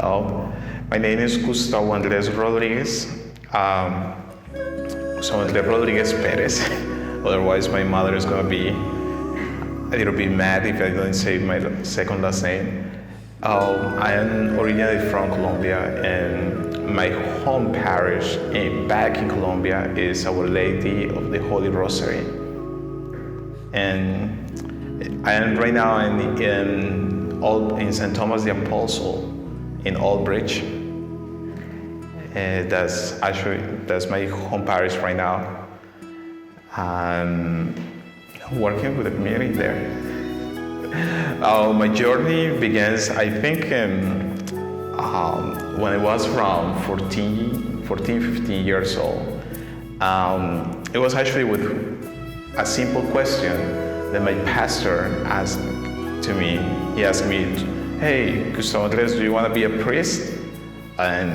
Hello, my name is Gustavo Andres Rodriguez. Gustavo Andres Rodriguez-Perez. Otherwise, my mother is gonna be a little bit mad if I don't say my second last name. I am originally from Colombia, and my home parish back in Colombia is Our Lady of the Holy Rosary. And I am right now in St. Thomas the Apostle in Aldbridge. That's my home parish right now. I'm working with the community there. My journey begins, I think, when I was around 14, 15 years old. It was actually with a simple question that my pastor asked to me. He asked me, "Hey, Gustavo Andres, do you want to be a priest?" And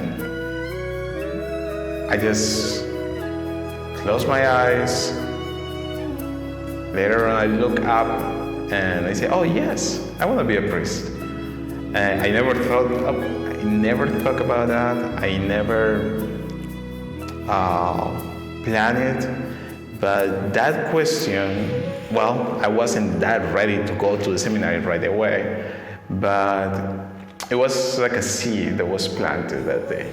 I just closed my eyes. Later on, I look up and I say, "Oh yes, I want to be a priest." And I never thought about that. I never planned it. But that question, well, I wasn't that ready to go to the seminary right away. But it was like a seed that was planted that day.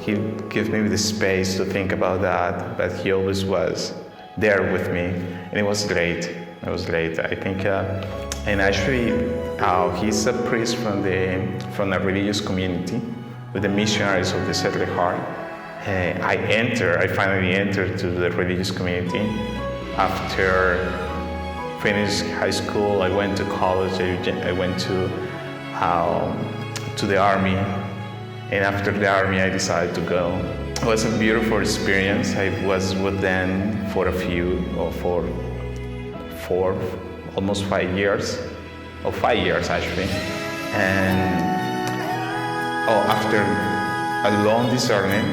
He gave me the space to think about that, but he always was there with me, and it was great. It was great. I think, and actually, he's a priest from a religious community with the missionaries of the Sacred Heart. I finally entered to the religious community. After finished high school, I went to college. I went to the army, and after the army, I decided to go. It was a beautiful experience. I was with them for almost 5 years, or 5 years actually. And after a long discernment,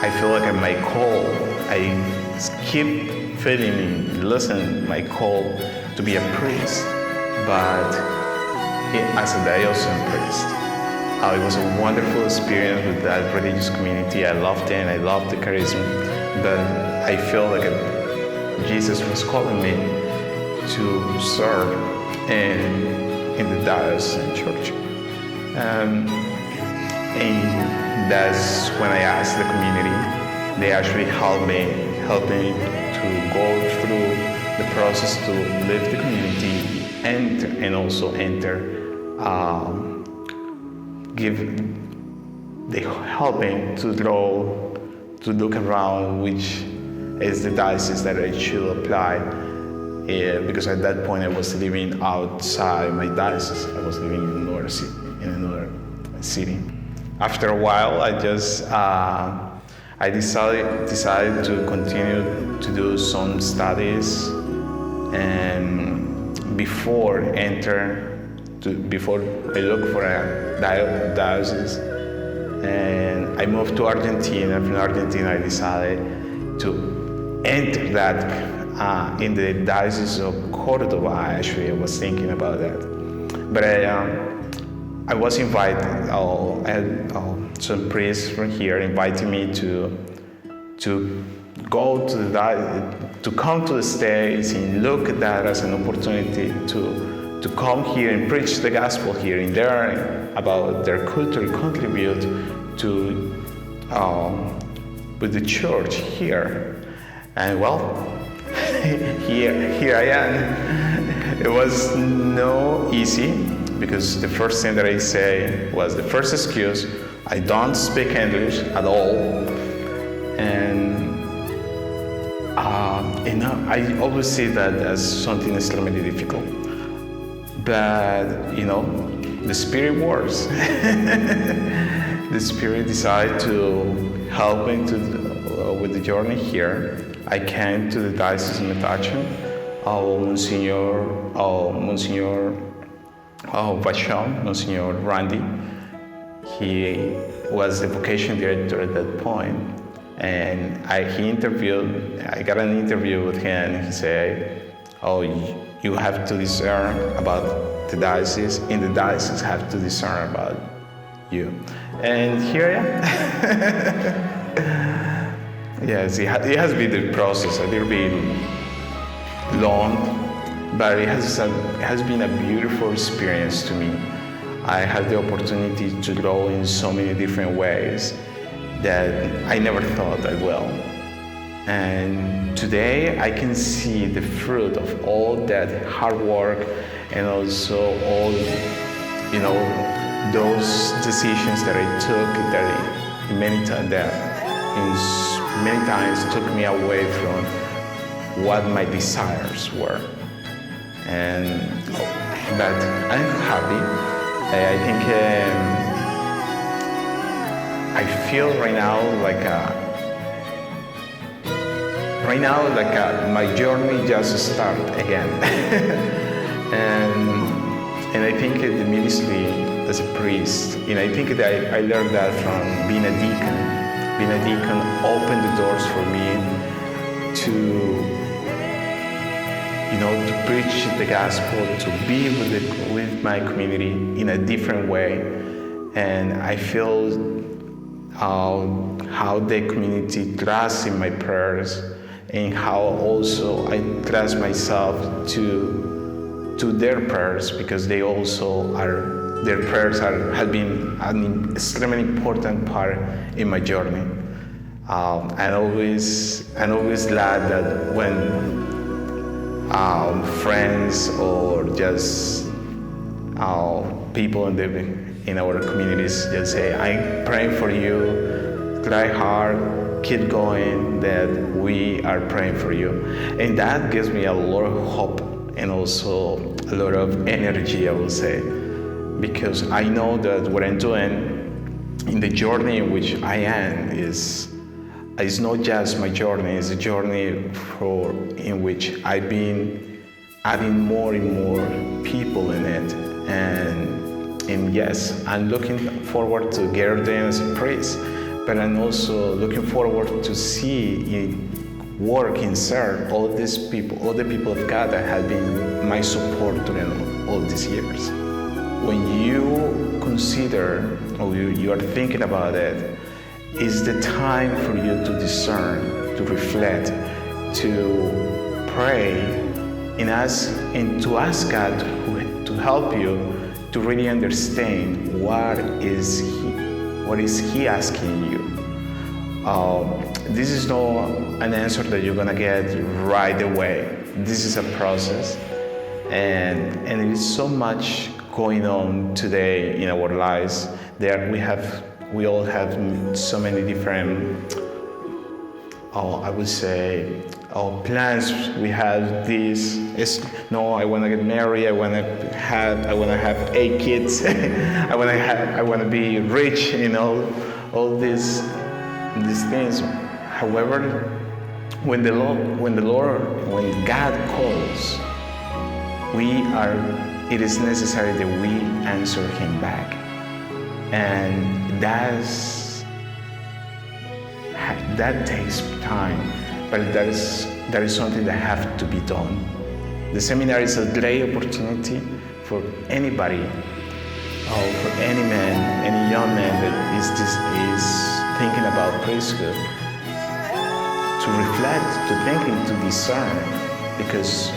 I feel like my call, I keep feeling, listen, my call to be a priest, but as a diocesan priest. It was a wonderful experience with that religious community. I loved it, and I loved the charisma, but I feel like Jesus was calling me to serve in the diocesan church. And that's when I asked the community. They actually helped me to go through the process to live the community and also enter. They helped me to look around which is the diocese that I should apply. Because at that point I was living outside my diocese. I was living in another city. After a while, I decided to continue to do some studies, and before I look for a diocese, and I moved to Argentina. From Argentina, I decided to enter that in the diocese of Cordoba. Actually, I was thinking about that, but I was invited. Some priests from here invited me to go to come to the States and look at that as an opportunity to come here and preach the gospel here and there about their culture, contribute to with the church here. And well, here I am. It was no easy, because the first thing that I say was the first excuse, I don't speak English at all. And I always see that as something extremely difficult. But, the Spirit works. The Spirit decided to help me with the journey here. I came to the Diocese of Metuchen. Monsignor Randy. He was the vocation director at that point, and I got an interview with him, and he said, you have to discern about the diocese, and the diocese have to discern about you. And here I am. Yes, it has been the process a little bit long, but it has been a beautiful experience to me. I had the opportunity to grow in so many different ways that I never thought I will. And today I can see the fruit of all that hard work and also all, those decisions that I took that many times took me away from what my desires were. But I'm happy. I think I feel right now like my journey just started again. and I think the ministry as a priest, and I think that I learned that from being a deacon. Being a deacon opened the doors for me to preach the gospel, to be with my community in a different way. And I feel how the community trusts in my prayers, and how also I trust myself to their prayers, because their prayers have been an extremely important part in my journey. I'm always glad that when friends or just people in our communities just say, I'm praying for you, try hard, keep going, that we are praying for you. And that gives me a lot of hope and also a lot of energy, I will say, because I know that what I'm doing in the journey in which I am is not just my journey, it's a journey in which I've been adding more and more people in it. And yes, I'm looking forward to get ordained as a priest, but I'm also looking forward to see it work and serve all the people of God that have been my support during all these years. When you consider, or you are thinking about it, it's the time for you to discern, to reflect, to pray, and to ask God to help you to really understand what is He asking you. This is not an answer that you're gonna get right away. This is a process, and there is so much going on today in our lives that we all have so many different, I would say, plans. We have this. I want to get married. I want to have 8 kids. I want to be rich. All these things. However, when God calls, it is necessary that we answer Him back, and that takes time, but that is something that has to be done. The seminary is a great opportunity for anybody, or for any man, any young man that is thinking about priesthood, to reflect, to think, and to discern. Because,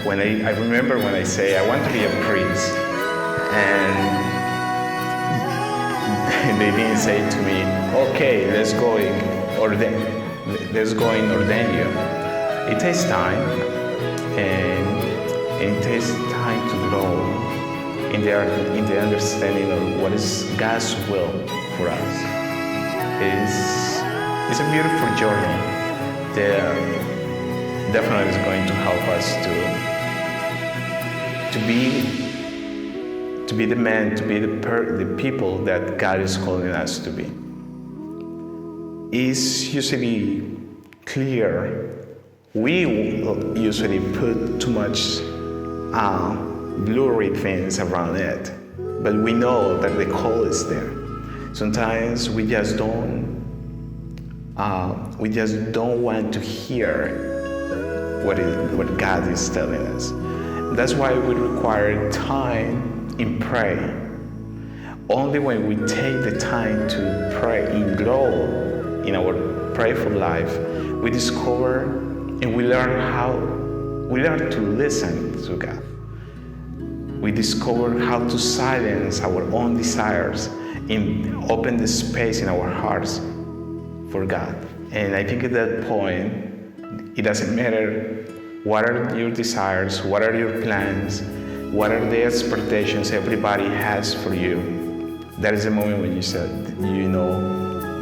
when I remember when I say I want to be a priest, and they didn't say to me, okay, let's go and ordain you. It takes time, and it takes time to grow in the understanding of what is God's will for us. It's a beautiful journey that definitely is going to help us to be the man, to be the people that God is calling us to be. It's usually clear. We usually put too much blurry things around it, but we know that the call is there. Sometimes we just don't want to hear what God is telling us. That's why we require time in prayer. Only when we take the time to pray and grow in our prayerful life, we discover and we learn to listen to God. We discover how to silence our own desires and open the space in our hearts for God. And I think at that point, it doesn't matter what are your desires, what are your plans, what are the expectations everybody has for you. That is the moment when you said,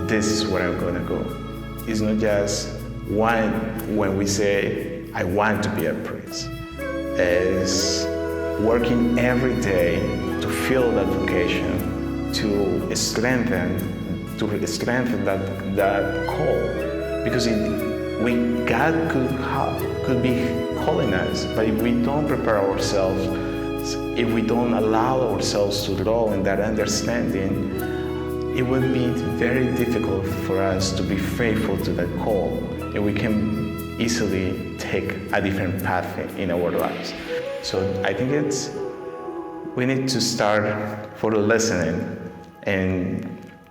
this is where I'm gonna go. It's not just when we say, I want to be a priest. It's working every day to feel that vocation, to strengthen that call. Because God could be calling us, but if we don't prepare ourselves, if we don't allow ourselves to grow in that understanding, it will be very difficult for us to be faithful to that call, and we can easily take a different path in our lives. So I think we need to start for listening, and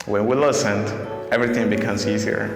when we listen, everything becomes easier.